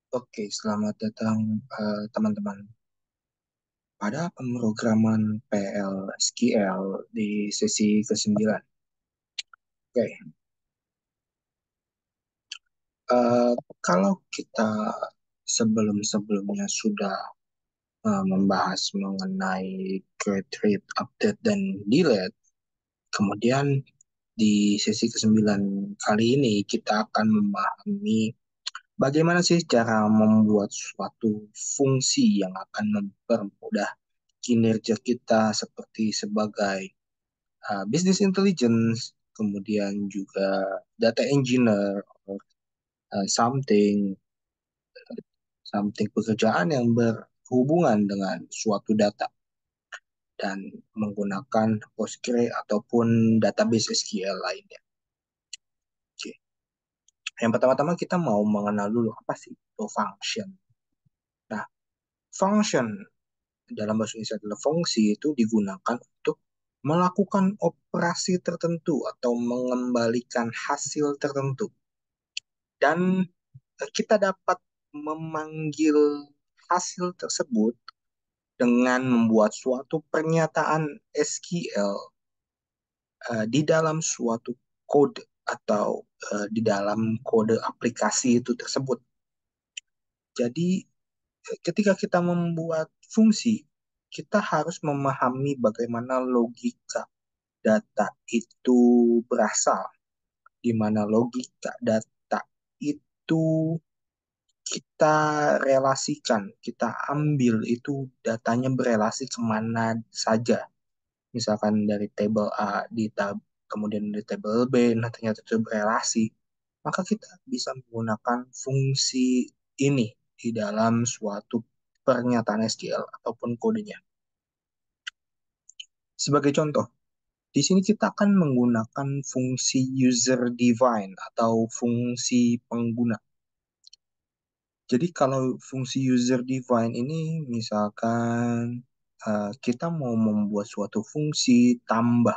Oke, selamat datang teman-teman pada pemrograman PLSQL di sesi ke-9. Oke, eh, kalau kita sebelum-sebelumnya sudah membahas mengenai create, read, update, dan delete, kemudian di sesi ke-9 kali ini kita akan memahami bagaimana sih cara membuat suatu fungsi yang akan mempermudah kinerja kita seperti sebagai business intelligence, kemudian juga data engineer, or something, pekerjaan yang berhubungan dengan suatu data dan menggunakan Postgre ataupun database SQL lainnya. Oke. Yang pertama-tama kita mau mengenal dulu apa sih itu function. Nah, function dalam bahasa Indonesia adalah fungsi itu digunakan untuk melakukan operasi tertentu atau mengembalikan hasil tertentu. Dan kita dapat memanggil hasil tersebut dengan membuat suatu pernyataan SQL di dalam suatu kode atau di dalam kode aplikasi itu tersebut. Jadi ketika kita membuat fungsi, kita harus memahami bagaimana logika data itu berasal, di mana logika data itu kita relasikan, kita ambil itu datanya berelasi kemana saja. Misalkan dari tabel A kemudian dari tabel B, nah ternyata itu berelasi. Maka kita bisa menggunakan fungsi ini di dalam suatu pernyataan SQL ataupun kodenya. Sebagai contoh, di sini kita akan menggunakan fungsi user define atau fungsi pengguna. Jadi kalau fungsi user define ini misalkan kita mau membuat suatu fungsi tambah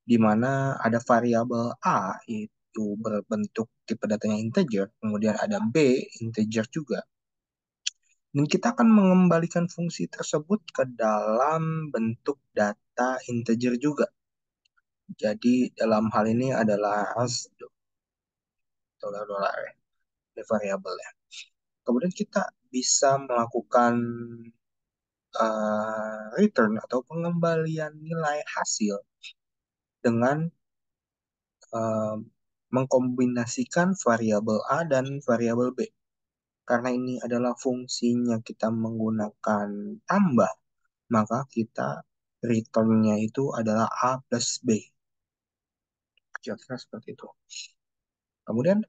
di mana ada variabel A itu berbentuk tipe datanya integer, kemudian ada B integer juga. Dan kita akan mengembalikan fungsi tersebut ke dalam bentuk data integer juga. Jadi dalam hal ini adalah dolar-dolar ya, ini variabel ya. Kemudian kita bisa melakukan return atau pengembalian nilai hasil dengan eh, mengkombinasikan variabel A dan variabel B. Karena ini adalah fungsinya kita menggunakan tambah, maka kita return-nya itu adalah A plus B. Kira-kira seperti itu. Kemudian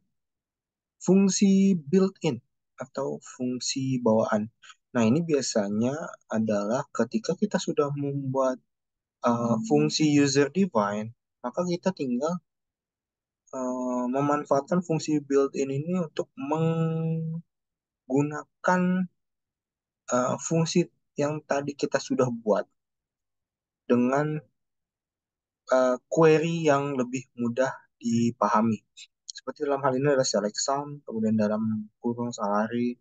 fungsi built-in atau fungsi bawaan. Nah, ini biasanya adalah ketika kita sudah membuat fungsi user define, maka kita tinggal memanfaatkan fungsi built-in ini untuk menggunakan fungsi yang tadi kita sudah buat dengan query yang lebih mudah dipahami. Seperti dalam hal ini adalah select sum, kemudian dalam kurung salary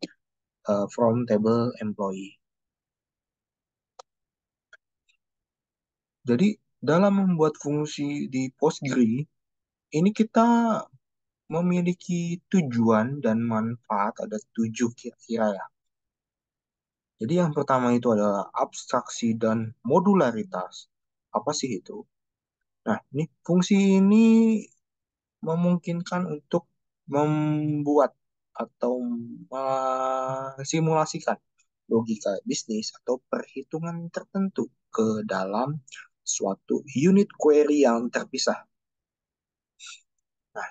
from table employee. Jadi dalam membuat fungsi di Postgre, ini kita memiliki tujuan dan manfaat ada 7 kira-kira ya. Jadi yang pertama itu adalah abstraksi dan modularitas. Apa sih itu? Nah, ini fungsi ini memungkinkan untuk membuat atau mensimulasikan logika bisnis atau perhitungan tertentu ke dalam suatu unit query yang terpisah. Nah,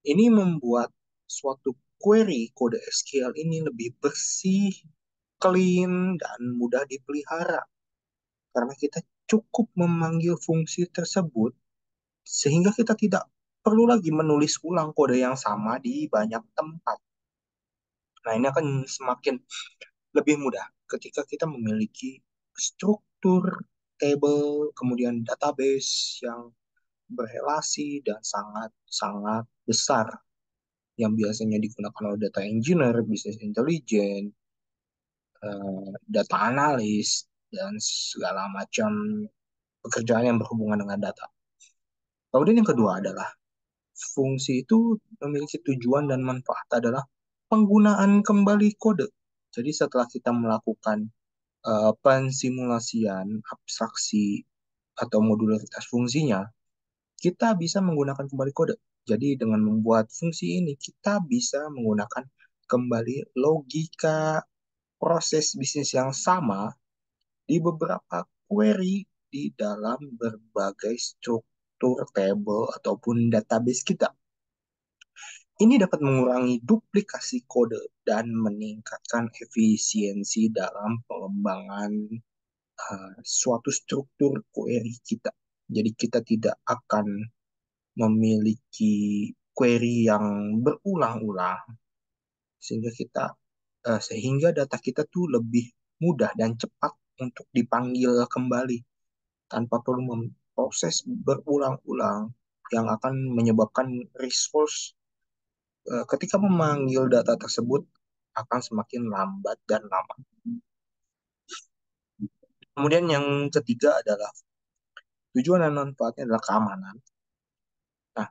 ini membuat suatu query kode SQL ini lebih bersih, clean, dan mudah dipelihara karena kita cukup memanggil fungsi tersebut sehingga kita tidak perlu lagi menulis ulang kode yang sama di banyak tempat. Nah, ini akan semakin lebih mudah ketika kita memiliki struktur table, kemudian database yang berrelasi dan sangat-sangat besar. yang biasanya digunakan oleh data engineer, business intelligence, data analis, dan segala macam pekerjaan yang berhubungan dengan data. Kemudian yang kedua adalah fungsi itu memiliki tujuan dan manfaat adalah penggunaan kembali kode. Jadi setelah kita melakukan pensimulasian, abstraksi, atau modularitas fungsinya, kita bisa menggunakan kembali kode. Jadi dengan membuat fungsi ini, kita bisa menggunakan kembali logika proses bisnis yang sama di beberapa query di dalam berbagai struktur table ataupun database kita. Ini dapat mengurangi duplikasi kode dan meningkatkan efisiensi dalam pengembangan suatu struktur query kita. Jadi kita tidak akan memiliki query yang berulang-ulang sehingga data kita tuh lebih mudah dan cepat untuk dipanggil kembali tanpa perlu memproses berulang-ulang yang akan menyebabkan resource ketika memanggil data tersebut akan semakin lambat dan lama. Kemudian yang ketiga adalah tujuan dan manfaatnya adalah keamanan. Nah,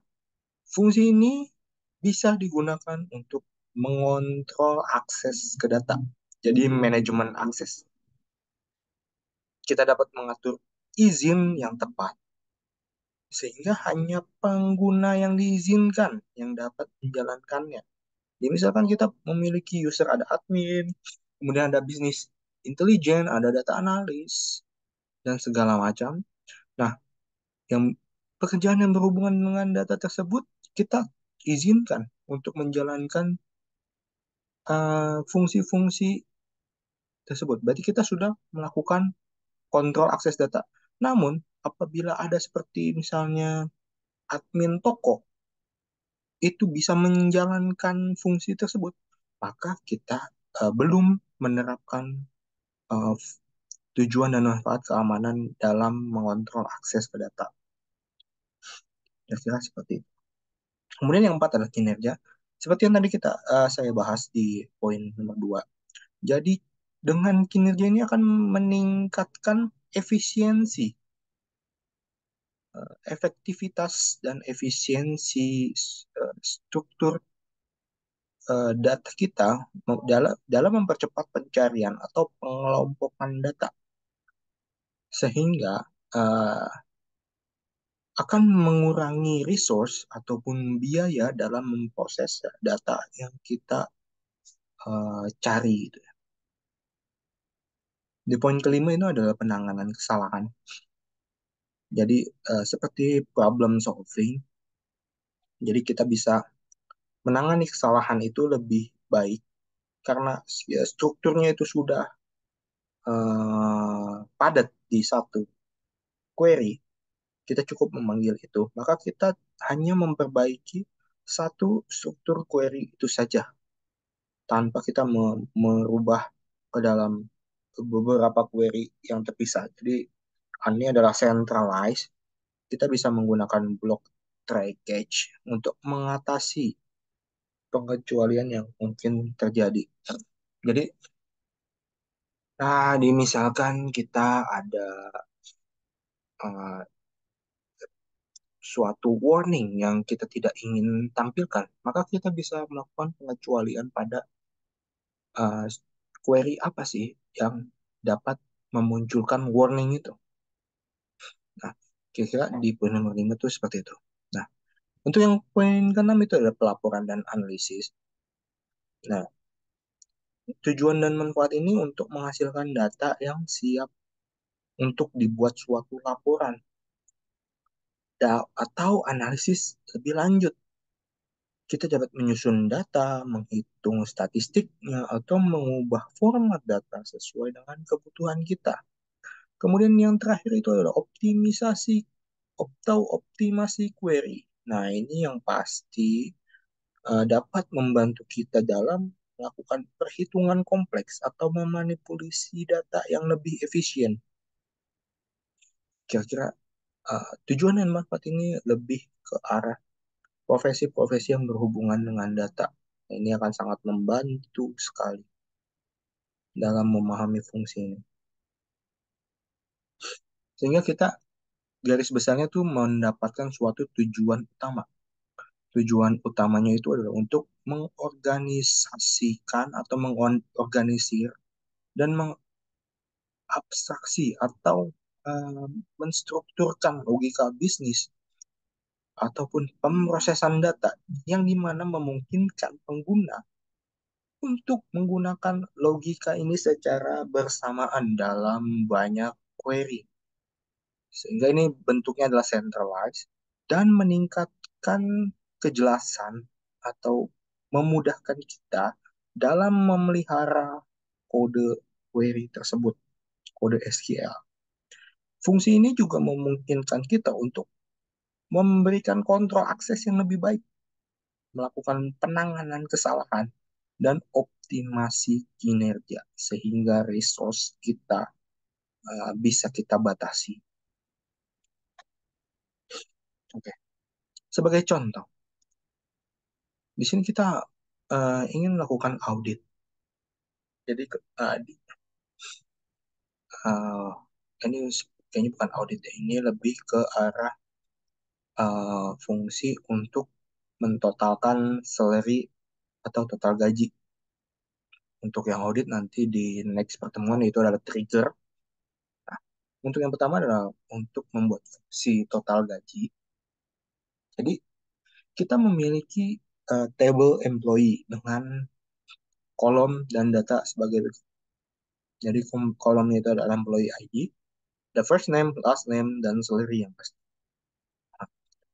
fungsi ini bisa digunakan untuk mengontrol akses ke data. Jadi manajemen akses. Kita dapat mengatur izin yang tepat sehingga hanya pengguna yang diizinkan yang dapat menjalankannya. Jadi misalkan kita memiliki user, ada admin, kemudian ada bisnis intelijen, ada data analis, dan segala macam. Nah, yang pekerjaan yang berhubungan dengan data tersebut, kita izinkan untuk menjalankan fungsi-fungsi tersebut. Berarti kita sudah melakukan kontrol akses data. Namun, apabila ada seperti misalnya admin toko, itu bisa menjalankan fungsi tersebut, maka kita belum menerapkan uh, tujuan dan manfaat keamanan dalam mengontrol akses ke data. Kira-kira seperti itu. Kemudian yang keempat adalah kinerja. Seperti yang tadi saya bahas di poin nomor 2. Jadi dengan kinerja ini akan meningkatkan efisiensi, efektivitas dan efisiensi struktur data kita dalam mempercepat pencarian atau pengelompokan data sehingga uh, akan mengurangi resource ataupun biaya dalam memproses data yang kita cari gitu ya. Di poin kelima itu adalah penanganan kesalahan. Jadi seperti problem solving. Jadi kita bisa menangani kesalahan itu lebih baik karena ya, strukturnya itu sudah padat di satu query. Kita cukup memanggil itu. Maka kita hanya memperbaiki satu struktur query itu saja tanpa kita merubah ke dalam beberapa query yang terpisah. Jadi ini adalah centralized. Kita bisa menggunakan block trackage untuk mengatasi pengecualian yang mungkin terjadi. Jadi, misalkan kita ada uh, suatu warning yang kita tidak ingin tampilkan, maka kita bisa melakukan pengecualian pada uh, query apa sih yang dapat memunculkan warning itu. Nah, kira-kira di poin nomor 5 itu seperti itu. Nah, untuk yang poin keenam itu adalah pelaporan dan analisis. Nah, tujuan dan manfaat ini untuk menghasilkan data yang siap untuk dibuat suatu laporan atau analisis lebih lanjut. Kita dapat menyusun data, menghitung statistiknya, atau mengubah format data sesuai dengan kebutuhan kita. Kemudian yang terakhir itu adalah optimisasi atau optimasi query. Nah, ini yang pasti dapat membantu kita dalam melakukan perhitungan kompleks atau memanipulasi data yang lebih efisien. Kira-kira tujuan dan manfaat ini lebih ke arah profesi-profesi yang berhubungan dengan data. Ini akan sangat membantu sekali dalam memahami fungsi ini. Sehingga kita garis besarnya tuh mendapatkan suatu tujuan utama. Tujuan utamanya itu adalah untuk mengorganisasikan atau mengorganisir dan mengabstraksi atau menstrukturkan logika bisnis ataupun pemrosesan data yang dimana memungkinkan pengguna untuk menggunakan logika ini secara bersamaan dalam banyak query. Sehingga ini bentuknya adalah centralized dan meningkatkan kejelasan atau memudahkan kita dalam memelihara kode query tersebut, kode SQL. Fungsi ini juga memungkinkan kita untuk memberikan kontrol akses yang lebih baik, melakukan penanganan kesalahan, dan optimasi kinerja sehingga resource kita bisa kita batasi. Oke. Sebagai contoh, di sini kita ingin melakukan audit. Jadi uh, ini kayaknya bukan audit ya, ini lebih ke arah fungsi untuk mentotalkan salary atau total gaji. Untuk yang audit nanti di next pertemuan itu adalah trigger. Nah, untuk yang pertama adalah untuk membuat fungsi total gaji. Jadi kita memiliki table employee dengan kolom dan data sebagai berikut. Jadi kolomnya itu adalah employee ID, the first name, last name, dan salary yang pasti. Nah,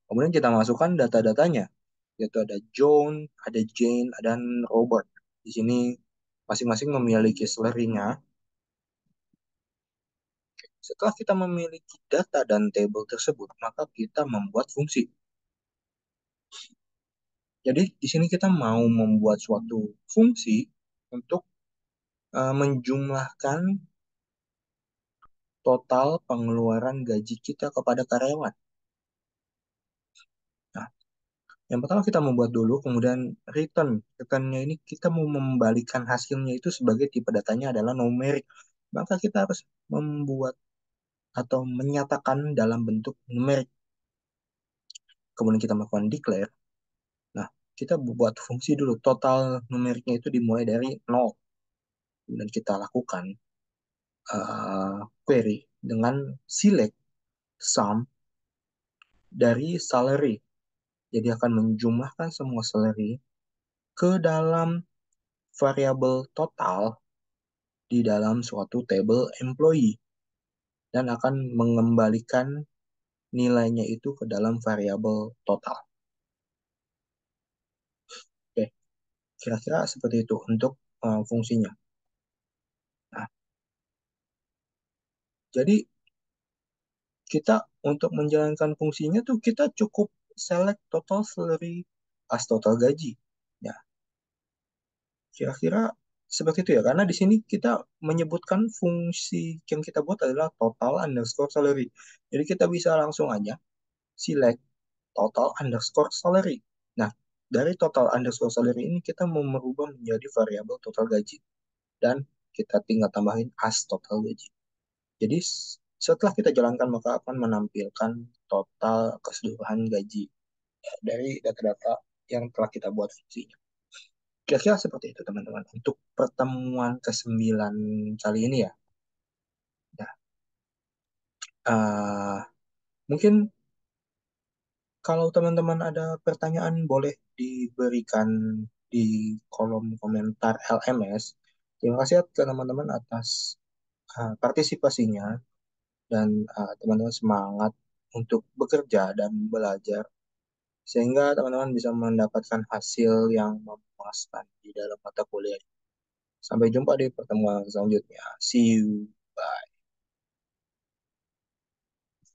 kemudian kita masukkan data-datanya, yaitu ada John, ada Jane, dan Robert. Di sini masing-masing memiliki salary-nya. Setelah kita memiliki data dan table tersebut, maka kita membuat fungsi. Jadi di sini kita mau membuat suatu fungsi untuk menjumlahkan total pengeluaran gaji kita kepada karyawan. Nah, yang pertama kita membuat dulu, kemudian return. Returnnya ini kita mau membalikan hasilnya itu sebagai tipe datanya adalah numerik. Maka kita harus membuat atau menyatakan dalam bentuk numerik. Kemudian kita melakukan declare. Nah, kita buat fungsi dulu. Total numeriknya itu dimulai dari 0. Kemudian kita lakukan query dengan select sum dari salary. Jadi akan menjumlahkan semua salary ke dalam variabel total di dalam suatu table employee dan akan mengembalikan nilainya itu ke dalam variabel total. Oke, kira-kira seperti itu untuk fungsinya. Nah, jadi kita untuk menjalankan fungsinya tuh kita cukup select total salary as total gaji. Ya, kira-kira seperti itu ya, karena di sini kita menyebutkan fungsi yang kita buat adalah total underscore salary. Jadi kita bisa langsung aja select total underscore salary. Nah, dari total underscore salary ini kita mau merubah menjadi variabel total gaji. Dan kita tinggal tambahin as total gaji. Jadi setelah kita jalankan maka akan menampilkan total keseluruhan gaji dari data-data yang telah kita buat fungsinya. Kira-kira seperti itu teman-teman untuk pertemuan ke-9 kali ini ya. Nah, mungkin kalau teman-teman ada pertanyaan boleh diberikan di kolom komentar LMS. Terima kasih ke teman-teman atas partisipasinya dan teman-teman semangat untuk bekerja dan belajar sehingga teman-teman bisa mendapatkan hasil yang memuaskan di dalam mata kuliah. Sampai jumpa di pertemuan selanjutnya. See you. Bye.